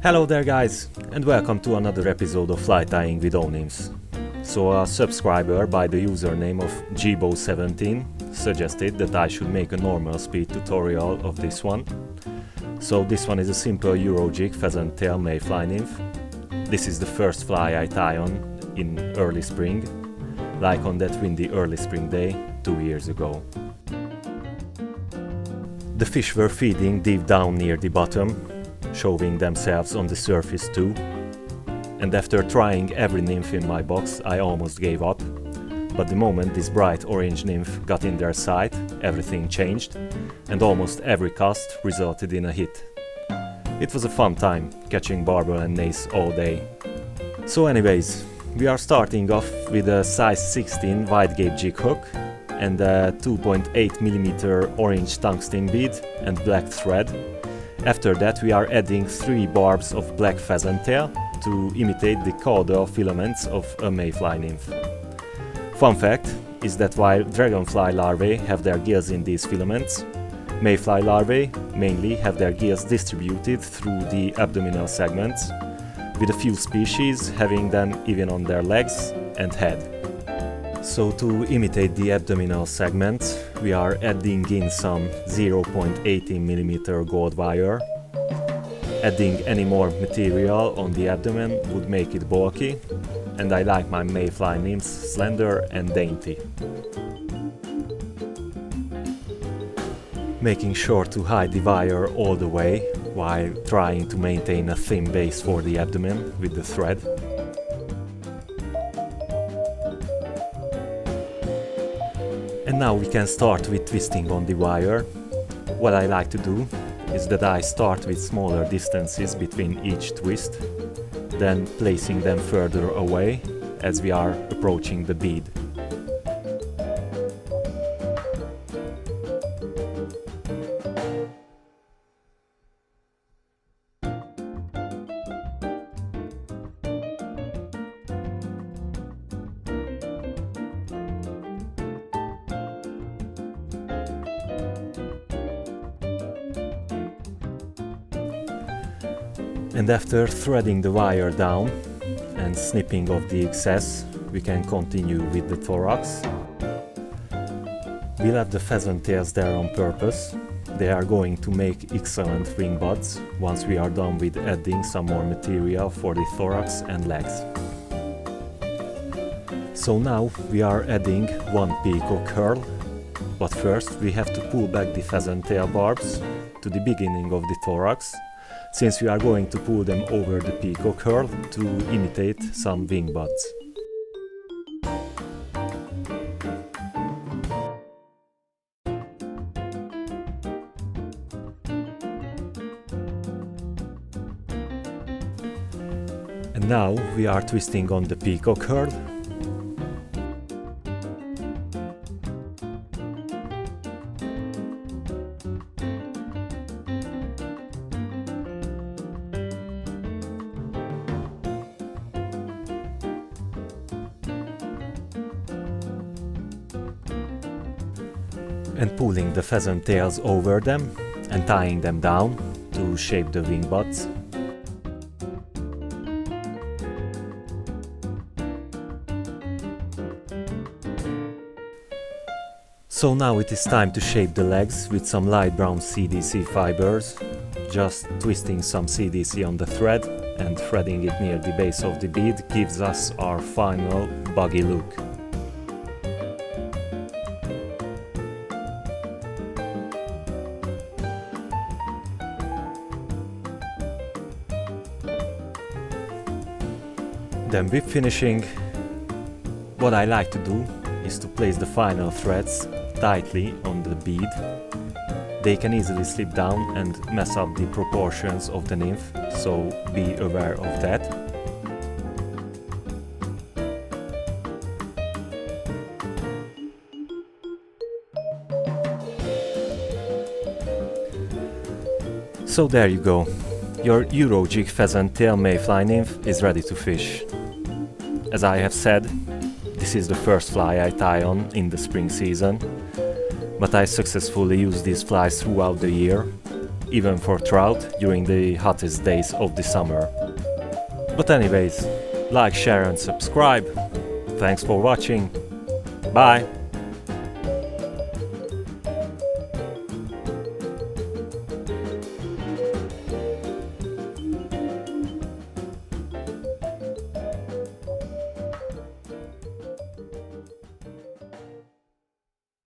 Hello there guys, and welcome to another episode of Flytying with Onymphs. So a subscriber by the username of Gbo17 suggested that I should make a normal speed tutorial of this one. So this one is a simple Eurojig pheasant tail mayfly nymph. This is the first fly I tie on in early spring, like on that windy early spring day 2 years ago. The fish were feeding deep down near the bottom, showing themselves on the surface too. And after trying every nymph in my box, I almost gave up. But the moment this bright orange nymph got in their sight, everything changed, and almost every cast resulted in a hit. It was a fun time, catching barbel and nace all day. So anyways, we are starting off with a size 16 wide gauge jig hook and a 2.8mm orange tungsten bead and black thread. After that we are adding 3 barbs of black pheasant tail to imitate the caudal filaments of a mayfly nymph. Fun fact is that while dragonfly larvae have their gills in these filaments, mayfly larvae mainly have their gills distributed through the abdominal segments, with a few species having them even on their legs and head. So to imitate the abdominal segments, we are adding in some 0.18mm gold wire. Adding any more material on the abdomen would make it bulky, and I like my mayfly nymphs slender and dainty. Making sure to hide the wire all the way, while trying to maintain a thin base for the abdomen with the thread. And now we can start with twisting on the wire. What I like to do is that I start with smaller distances between each twist, then placing them further away as we are approaching the bead. And after threading the wire down and snipping off the excess, we can continue with the thorax. We left the pheasant tails there on purpose. They are going to make excellent wing buds once we are done with adding some more material for the thorax and legs. So now we are adding 1 peacock herl, but first we have to pull back the pheasant tail barbs to the beginning of the thorax, since we are going to pull them over the peacock herl to imitate some wing buds. And now we are twisting on the peacock herl. And pulling the pheasant tails over them and tying them down to shape the wing buds. So now it is time to shape the legs with some light brown CDC fibers, just twisting some CDC on the thread and threading it near the base of the bead gives us our final buggy look. Then whip finishing, what I like to do is to place the final threads tightly on the bead. They can easily slip down and mess up the proportions of the nymph, so be aware of that. So there you go. Your Eurojig pheasant tail mayfly nymph is ready to fish. As I have said, this is the first fly I tie on in the spring season, but I successfully use these flies throughout the year, even for trout during the hottest days of the summer. But anyways, like, share and subscribe. Thanks for watching. Bye!